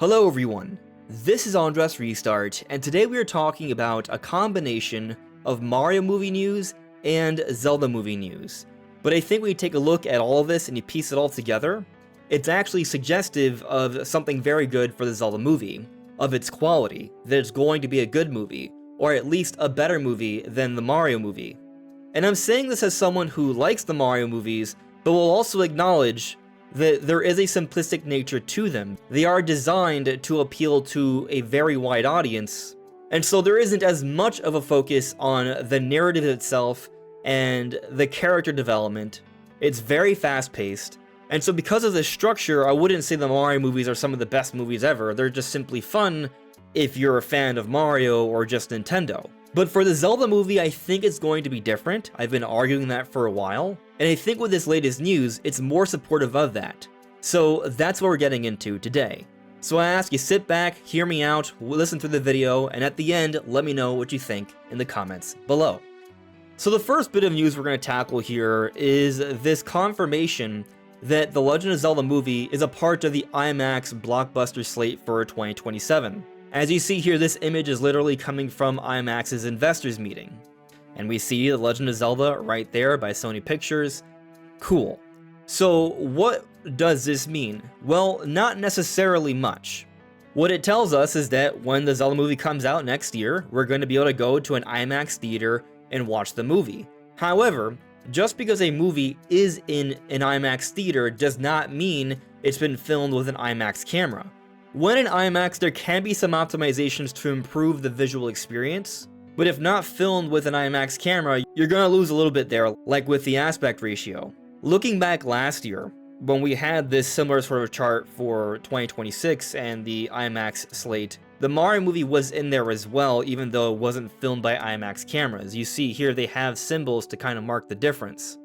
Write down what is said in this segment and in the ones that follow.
Hello everyone, this is Andresrestart, and today we are talking about a combination of Mario movie news and Zelda movie news. But I think when you take a look at all of this and you piece it all together, it's actually suggestive of something very good for the Zelda movie, of its quality, that it's going to be a good movie, or at least a better movie than the Mario movie. And I'm saying this as someone who likes the Mario movies, but will also acknowledge that there is a simplistic nature to them. They are designed to appeal to a very wide audience, and so there isn't as much of a focus on the narrative itself and the character development. It's very fast-paced, and so because of this structure, I wouldn't say the Mario movies are some of the best movies ever. They're just simply fun if you're a fan of Mario or just Nintendo. But for the Zelda movie, I think it's going to be different. I've been arguing that for a while, and I think with this latest news, it's more supportive of that. So that's what we're getting into today. So I ask you sit back, hear me out, listen through the video, and at the end, let me know what you think in the comments below. So the first bit of news we're going to tackle here is this confirmation that the Legend of Zelda movie is a part of the IMAX blockbuster slate for 2027. As you see here, this image is literally coming from IMAX's investors meeting. And we see The Legend of Zelda right there by Sony Pictures. Cool. So what does this mean? Well, not necessarily much. What it tells us is that when the Zelda movie comes out next year, we're going to be able to go to an IMAX theater and watch the movie. However, just because a movie is in an IMAX theater does not mean it's been filmed with an IMAX camera. When in IMAX, there can be some optimizations to improve the visual experience, but if not filmed with an IMAX camera, you're gonna lose a little bit there, like with the aspect ratio. Looking back last year, when we had this similar sort of chart for 2026 and the IMAX slate, the Mario movie was in there as well, even though it wasn't filmed by IMAX cameras. You see here they have symbols to kind of mark the difference.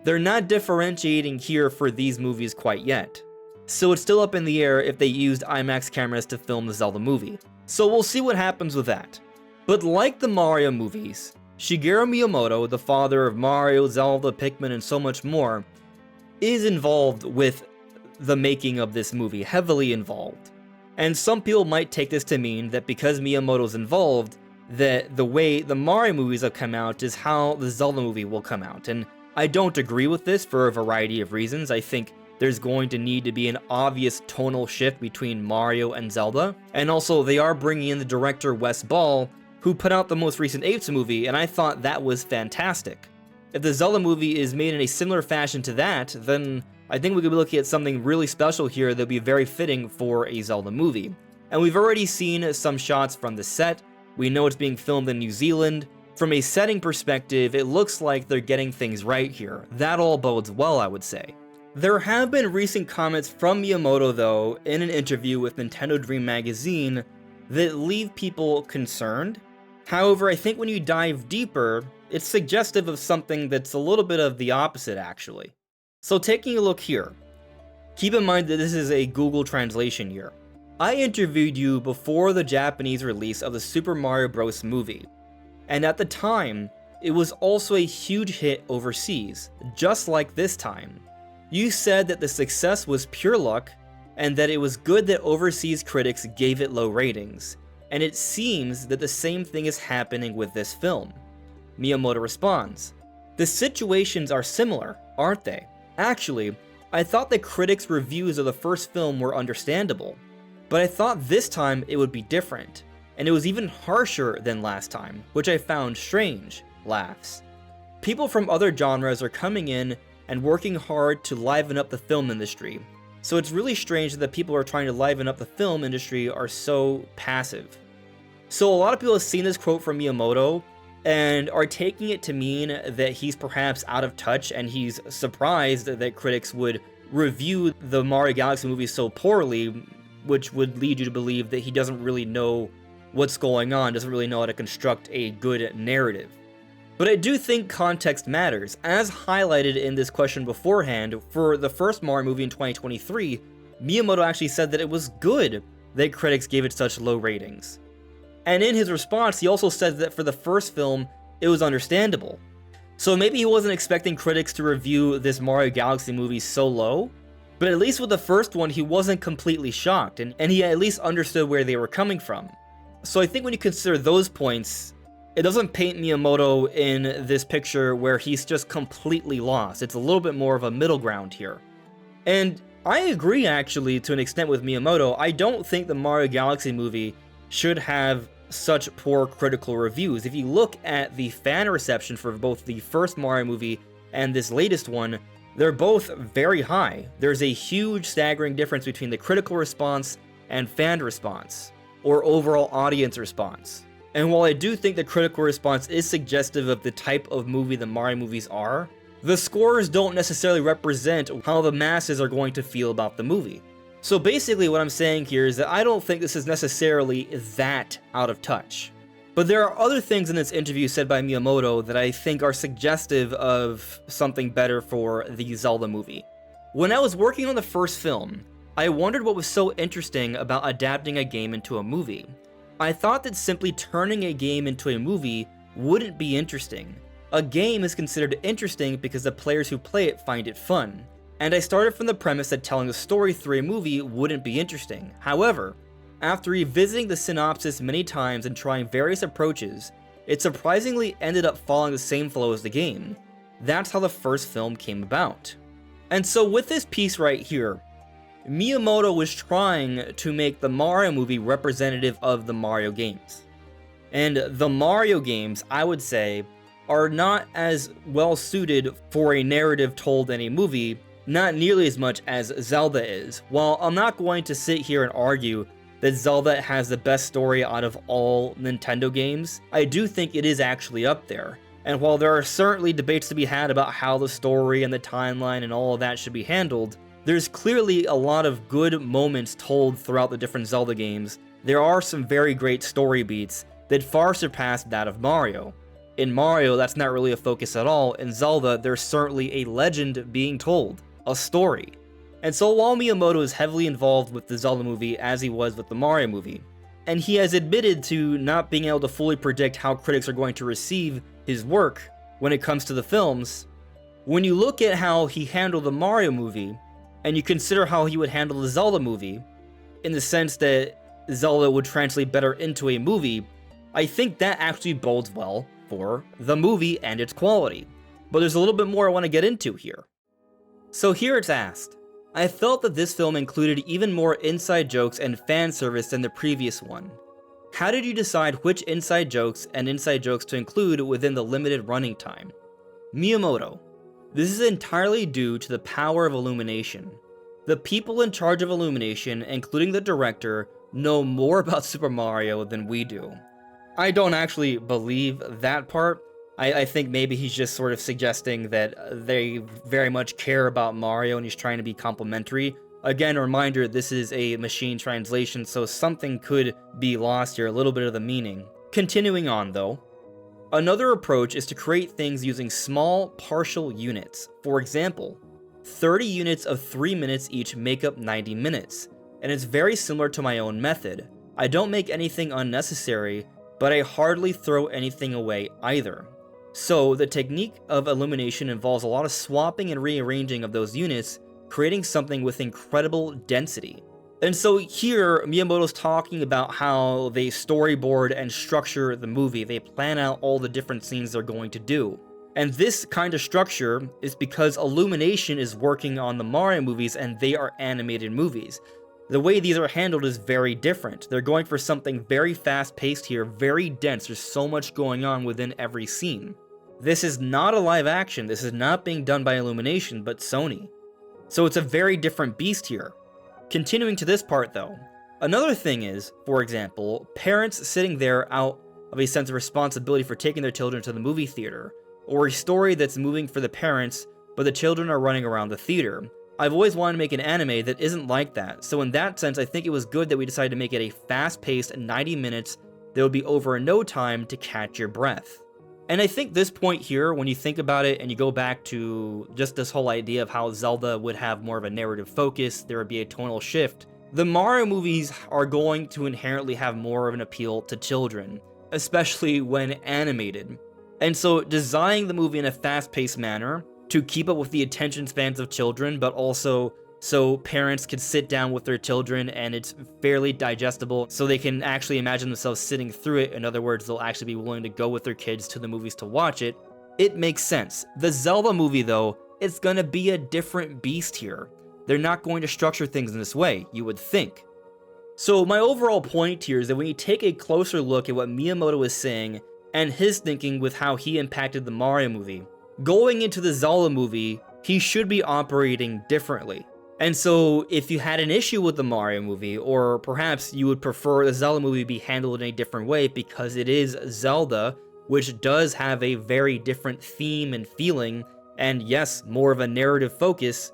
They're not differentiating here for these movies quite yet. So it's still up in the air if they used IMAX cameras to film the Zelda movie. So we'll see what happens with that. But like the Mario movies, Shigeru Miyamoto, the father of Mario, Zelda, Pikmin, and so much more, is involved with the making of this movie, heavily involved. And some people might take this to mean that because Miyamoto's involved, that the way the Mario movies have come out is how the Zelda movie will come out. And I don't agree with this for a variety of reasons. I think there's going to need to be an obvious tonal shift between Mario and Zelda. And also, they are bringing in the director Wes Ball, who put out the most recent Apes movie, and I thought that was fantastic. If the Zelda movie is made in a similar fashion to that, then I think we could be looking at something really special here that would be very fitting for a Zelda movie. And we've already seen some shots from the set. We know it's being filmed in New Zealand. From a setting perspective, it looks like they're getting things right here. That all bodes well, I would say. There have been recent comments from Miyamoto, though, in an interview with Nintendo Dream Magazine that leave people concerned. However, I think when you dive deeper, it's suggestive of something that's a little bit of the opposite, actually. So taking a look here, keep in mind that this is a Google translation here. I interviewed you before the Japanese release of the Super Mario Bros. Movie, and at the time, it was also a huge hit overseas, just like this time. You said that the success was pure luck, and that it was good that overseas critics gave it low ratings, and it seems that the same thing is happening with this film. Miyamoto responds, "The situations are similar, aren't they? Actually, I thought the critics' reviews of the first film were understandable, but I thought this time it would be different, and it was even harsher than last time, which I found strange," laughs. People from other genres are coming in and working hard to liven up the film industry, so it's really strange that the people who are trying to liven up the film industry are so passive. So a lot of people have seen this quote from Miyamoto and are taking it to mean that he's perhaps out of touch and he's surprised that critics would review the Mario Galaxy movie so poorly, which would lead you to believe that he doesn't really know what's going on, doesn't really know how to construct a good narrative. But I do think context matters. As highlighted in this question beforehand, for the first Mario movie in 2023, Miyamoto actually said that it was good that critics gave it such low ratings. And in his response, he also said that for the first film, it was understandable. So maybe he wasn't expecting critics to review this Mario Galaxy movie so low, But at least with the first one, he wasn't completely shocked, and he at least understood where they were coming from. So I think when you consider those points, it doesn't paint Miyamoto in this picture where he's just completely lost. It's a little bit more of a middle ground here. And I agree, actually, to an extent with Miyamoto. I don't think the Mario Galaxy movie should have such poor critical reviews. If you look at the fan reception for both the first Mario movie and this latest one, they're both very high. There's a huge staggering difference between the critical response and fan response, or overall audience response. And while I do think the critical response is suggestive of the type of movie the Mario movies are, the scores don't necessarily represent how the masses are going to feel about the movie. So basically what I'm saying here is that I don't think this is necessarily that out of touch. But there are other things in this interview said by Miyamoto that I think are suggestive of something better for the Zelda movie. When I was working on the first film, I wondered what was so interesting about adapting a game into a movie. I thought that simply turning a game into a movie wouldn't be interesting. A game is considered interesting because the players who play it find it fun. And I started from the premise that telling a story through a movie wouldn't be interesting. However, after revisiting the synopsis many times and trying various approaches, it surprisingly ended up following the same flow as the game. That's how the first film came about. And so with this piece right here, Miyamoto was trying to make the Mario movie representative of the Mario games. And the Mario games, I would say, are not as well suited for a narrative told in a movie, not nearly as much as Zelda is. While I'm not going to sit here and argue that Zelda has the best story out of all Nintendo games, I do think it is actually up there. And while there are certainly debates to be had about how the story and the timeline and all of that should be handled, there's clearly a lot of good moments told throughout the different Zelda games. There are some very great story beats that far surpass that of Mario. In Mario, that's not really a focus at all. In Zelda, there's certainly a legend being told, a story. And so while Miyamoto is heavily involved with the Zelda movie as he was with the Mario movie, and he has admitted to not being able to fully predict how critics are going to receive his work when it comes to the films, when you look at how he handled the Mario movie, and you consider how he would handle the Zelda movie, in the sense that Zelda would translate better into a movie, I think that actually bodes well for the movie and its quality. But there's a little bit more I want to get into here. So here it's asked, I felt that this film included even more inside jokes and fan service than the previous one. How did you decide which inside jokes and inside jokes to include within the limited running time? Miyamoto. This is entirely due to the power of Illumination. The people in charge of Illumination, including the director, know more about Super Mario than we do. I don't actually believe that part. I think maybe he's just sort of suggesting that they very much care about Mario and he's trying to be complimentary. Again, a reminder, this is a machine translation, so something could be lost here, a little bit of the meaning. Continuing on though, another approach is to create things using small, partial units. For example, 30 units of 3 minutes each make up 90 minutes, and it's very similar to my own method. I don't make anything unnecessary, but I hardly throw anything away either. So, the technique of Illumination involves a lot of swapping and rearranging of those units, creating something with incredible density. And so here, Miyamoto's talking about how they storyboard and structure the movie. They plan out all the different scenes they're going to do. And this kind of structure is because Illumination is working on the Mario movies and they are animated movies. The way these are handled is very different. They're going for something very fast-paced here, very dense. There's so much going on within every scene. This is not a live action. This is not being done by Illumination, but Sony. So it's a very different beast here. Continuing to this part though, another thing is, for example, parents sitting there out of a sense of responsibility for taking their children to the movie theater, or a story that's moving for the parents, but the children are running around the theater. I've always wanted to make an anime that isn't like that, so in that sense I think it was good that we decided to make it a fast-paced 90 minutes that would be over in no time to catch your breath. And I think this point here, when you think about it and you go back to just this whole idea of how Zelda would have more of a narrative focus, there would be a tonal shift, the Mario movies are going to inherently have more of an appeal to children, especially when animated. And so designing the movie in a fast-paced manner to keep up with the attention spans of children, but also so parents can sit down with their children and it's fairly digestible, so they can actually imagine themselves sitting through it. In other words, they'll actually be willing to go with their kids to the movies to watch it. It makes sense. The Zelda movie, though, it's gonna be a different beast here. They're not going to structure things in this way, you would think. So my overall point here is that when you take a closer look at what Miyamoto is saying and his thinking with how he impacted the Mario movie, going into the Zelda movie, he should be operating differently. And so if you had an issue with the Mario movie, or perhaps you would prefer the Zelda movie be handled in a different way because it is Zelda, which does have a very different theme and feeling, and yes, more of a narrative focus,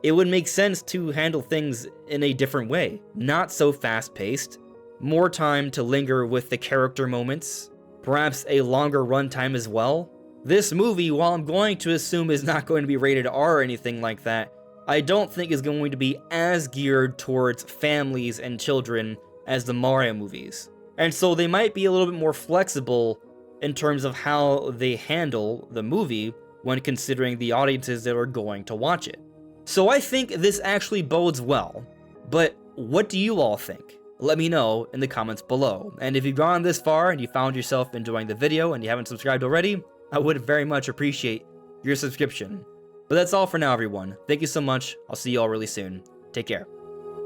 it would make sense to handle things in a different way. Not so fast-paced, more time to linger with the character moments, perhaps a longer runtime as well. This movie, while I'm going to assume is not going to be rated R or anything like that, I don't think is going to be as geared towards families and children as the Mario movies. And so they might be a little bit more flexible in terms of how they handle the movie when considering the audiences that are going to watch it. So I think this actually bodes well, but what do you all think? Let me know in the comments below. And if you've gone this far and you found yourself enjoying the video and you haven't subscribed already, I would very much appreciate your subscription. But that's all for now, everyone. Thank you so much. I'll see you all really soon. Take care.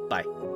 Bye.